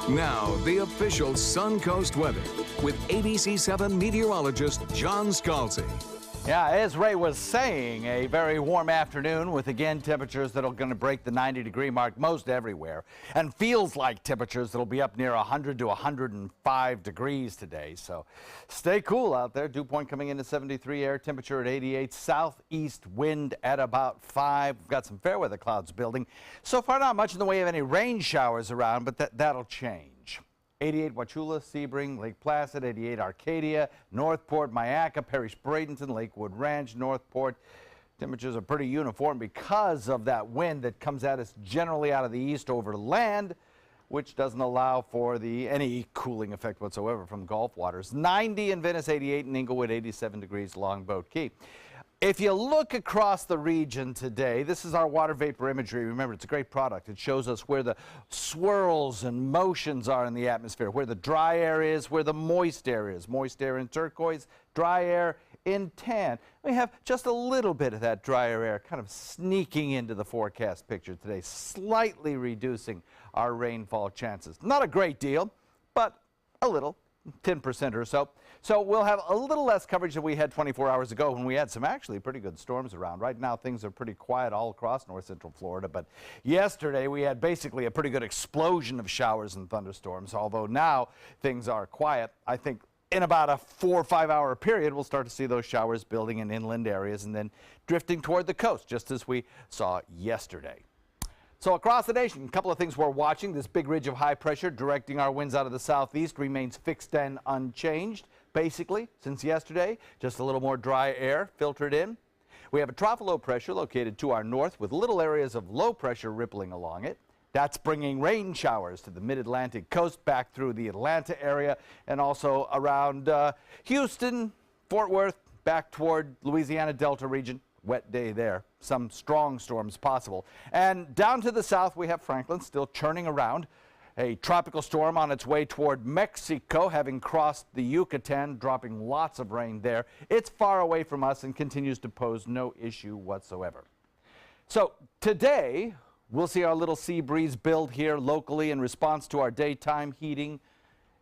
Now, the official Suncoast weather with ABC7 meteorologist John Scalzi. Yeah, as Ray was saying, a very warm afternoon with, again, temperatures that are going to break the 90-degree mark most everywhere, and feels like temperatures that will be up near 100 to 105 degrees today. So stay cool out there. Dew point coming in at 73, air temperature at 88, southeast wind at about 5. We've got some fair weather clouds building. So far, not much in the way of any rain showers around, but that'll change. 88 Wauchula, Sebring, Lake Placid, 88 Arcadia, Northport, Myakka, Parish Bradenton, Lakewood Ranch, Northport. Temperatures are pretty uniform because of that wind that comes at us generally out of the east over land, which doesn't allow for any cooling effect whatsoever from Gulf waters. 90 in Venice, 88 in Inglewood, 87 degrees Longboat Key. If you look across the region today, this is our water vapor imagery. Remember, it's a great product. It shows us where the swirls and motions are in the atmosphere, where the dry air is, where the moist air is. Moist air in turquoise, dry air in tan. We have just a little bit of that drier air kind of sneaking into the forecast picture today, slightly reducing our rainfall chances. Not a great deal, but a little. 10% or so. So we'll have a little less coverage than we had 24 hours ago when we had some actually pretty good storms around. Right now things are pretty quiet all across north central Florida, but yesterday we had basically a pretty good explosion of showers and thunderstorms, although now things are quiet. I think in about a 4 or 5 hour period we'll start to see those showers building in inland areas and then drifting toward the coast, just as we saw yesterday. So across the nation, a couple of things we're watching. This big ridge of high pressure directing our winds out of the southeast remains fixed and unchanged, basically, since yesterday. Just a little more dry air filtered in. We have a trough of low pressure located to our north with little areas of low pressure rippling along it. That's bringing rain showers to the mid-Atlantic coast back through the Atlanta area and also around Houston, Fort Worth, back toward Louisiana Delta region. Wet day there. Some strong storms possible. And down to the south, we have Franklin still churning around. A tropical storm on its way toward Mexico, having crossed the Yucatan, dropping lots of rain there. It's far away from us and continues to pose no issue whatsoever. So today, we'll see our little sea breeze build here locally in response to our daytime heating.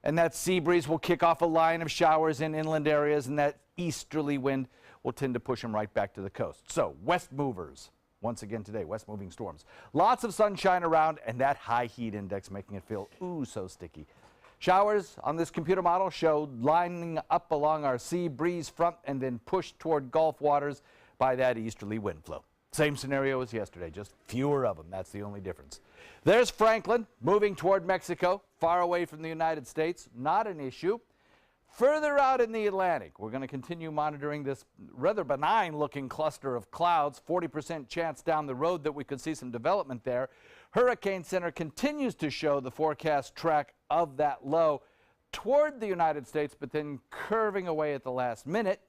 And that sea breeze will kick off a line of showers in inland areas, and that easterly wind will tend to push them right back to the coast. So west movers, once again today, west moving storms. Lots of sunshine around and that high heat index making it feel so sticky. Showers on this computer model show lining up along our sea breeze front and then pushed toward Gulf waters by that easterly wind flow. Same scenario as yesterday, just fewer of them. That's the only difference. There's Franklin moving toward Mexico, far away from the United States. Not an issue. Further out in the Atlantic, we're going to continue monitoring this rather benign-looking cluster of clouds. 40% chance down the road that we could see some development there. Hurricane Center continues to show the forecast track of that low toward the United States, but then curving away at the last minute.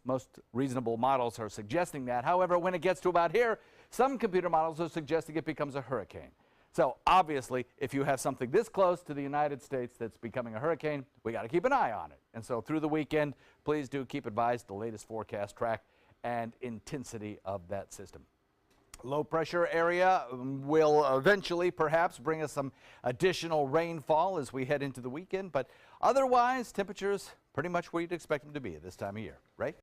Most reasonable models are suggesting that. However, when it gets to about here, some computer models are suggesting it becomes a hurricane. So obviously, if you have something this close to the United States that's becoming a hurricane, we got to keep an eye on it. And so through the weekend, please do keep advised the latest forecast track and intensity of that system. Low pressure area will eventually perhaps bring us some additional rainfall as we head into the weekend, but otherwise temperatures pretty much where you'd expect them to be at this time of year, right?